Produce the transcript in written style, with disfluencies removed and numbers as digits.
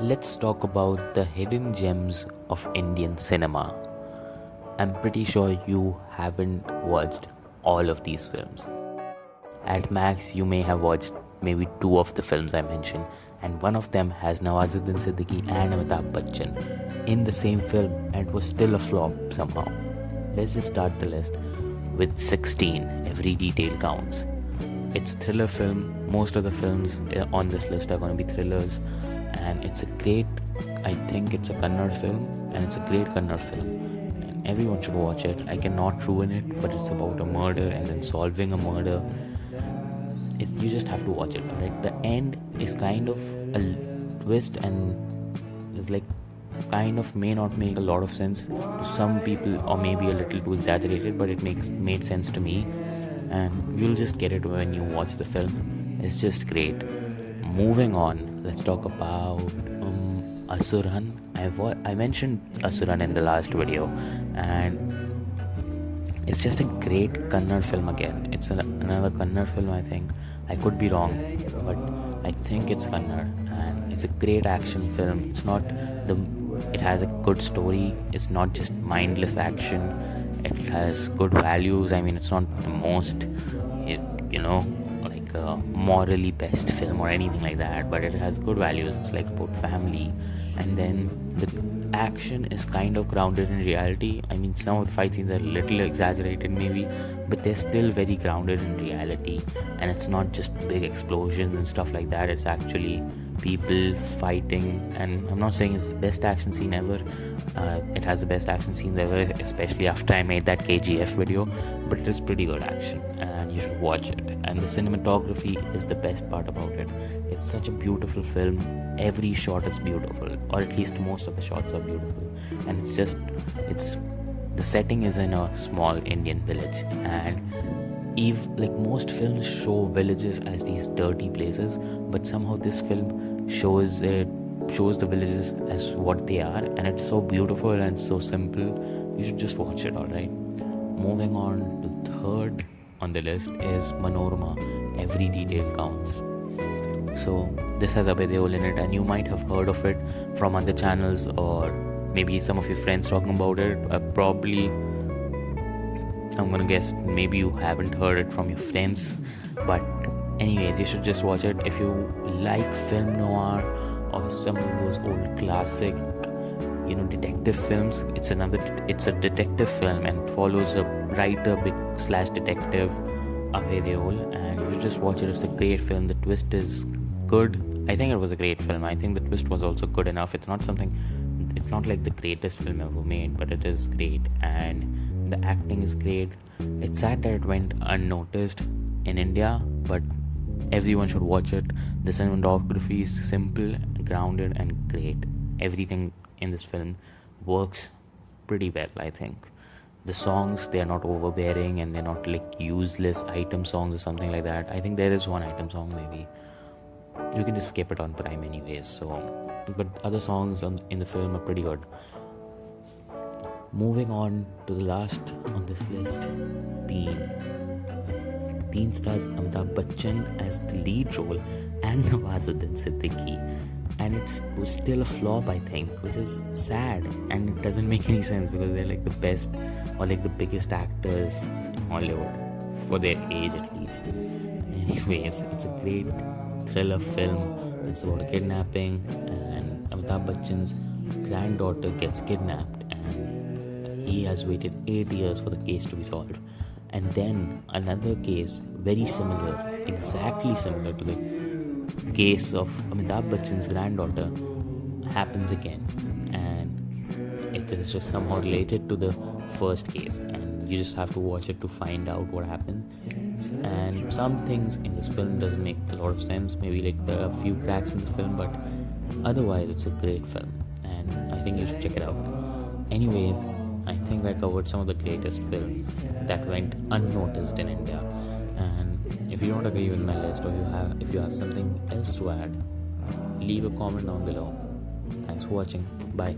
Let's talk about the hidden gems of Indian cinema. I'm pretty sure you haven't watched all of these films. At max, you may have watched maybe two of the films I mentioned, and one of them has Nawazuddin Siddiqui and Amitabh Bachchan in the same film, and it was still a flop somehow. Let's just start the list with 16. Every detail counts. It's a thriller film. Most of the films on this list are going to be thrillers, and I think it's a Kannada film, and it's a great Kannada film, and everyone should watch it. I cannot ruin it, but it's about a murder and then solving a murder. You just have to watch it, right? The end is kind of a twist, and it's like kind of may not make a lot of sense to some people, or maybe a little too exaggerated, but it made sense to me, and you'll just get it when you watch the film. It's just great. Moving on, let's talk about Asuran. I mentioned Asuran in the last video, and it's just a great Kannada film again. It's another Kannada film, I think. I could be wrong, but I think it's Kannada, and it's a great action film. It has a good story. It's not just mindless action. It has good values. I mean, it's not the most, like a morally best film or anything like that, but it has good values. It's like about family, and then the action is kind of grounded in reality. I mean, some of the fight scenes are a little exaggerated maybe, but they're still very grounded in reality, and it's not just big explosions and stuff like that. It's actually people fighting, and I'm not saying it's the best action scene ever. It has the best action scenes ever, especially after I made that KGF video, but it is pretty good action, and you should watch it. And the cinematography is the best part about it. It's such a beautiful film. Every shot is beautiful, or at least most of the shots are beautiful, and the setting is in a small Indian village, and like most films show villages as these dirty places, but somehow this film shows the villages as what they are, and it's so beautiful and so simple. You should just watch it. All right, moving on to third on the list is Manorama. Every detail counts. So this has Abhay Deol in it, and you might have heard of it from other channels, or maybe some of your friends talking about it. I'm gonna guess maybe you haven't heard it from your friends, but anyways, you should just watch it. If you like film noir or some of those old classic detective films, it's a detective film and follows a writer / detective Abhay Deol, and you should just watch it. It's a great film. The twist is good. I think it was a great film. I think the twist was also good enough. It's not like the greatest film ever made, but it is great, and the acting is great. It's sad that it went unnoticed in India, but everyone should watch it. The cinematography is simple, grounded, and great. Everything in this film works pretty well, I think. The songs, they're not overbearing, and they're not like useless item songs or something like that. I think there is one item song, maybe. You can just skip it on Prime anyways, but other songs in the film are pretty good. Moving on to the last on this list, Teen. Teen stars Amitabh Bachchan as the lead role and Nawazuddin Siddiqui, and it was still a flop, I think, which is sad, and it doesn't make any sense because they're like the best or like the biggest actors in Hollywood for their age at least. Anyways, it's a great thriller film. It's about a kidnapping, and Amitabh Bachchan's granddaughter gets kidnapped, and he has waited 8 years for the case to be solved. And then another case, very similar, exactly similar to the case of Amitabh Bachchan's granddaughter, happens again, and it is just somehow related to the first case, and you just have to watch it to find out what happened. And some things in this film doesn't make a lot of sense. Maybe like there are a few cracks in the film, but otherwise it's a great film, and I think you should check it out. Anyways, I think I covered some of the greatest films that went unnoticed in India, and if you don't agree with my list, or if you have something else to add, leave a comment down below. Thanks for watching. Bye.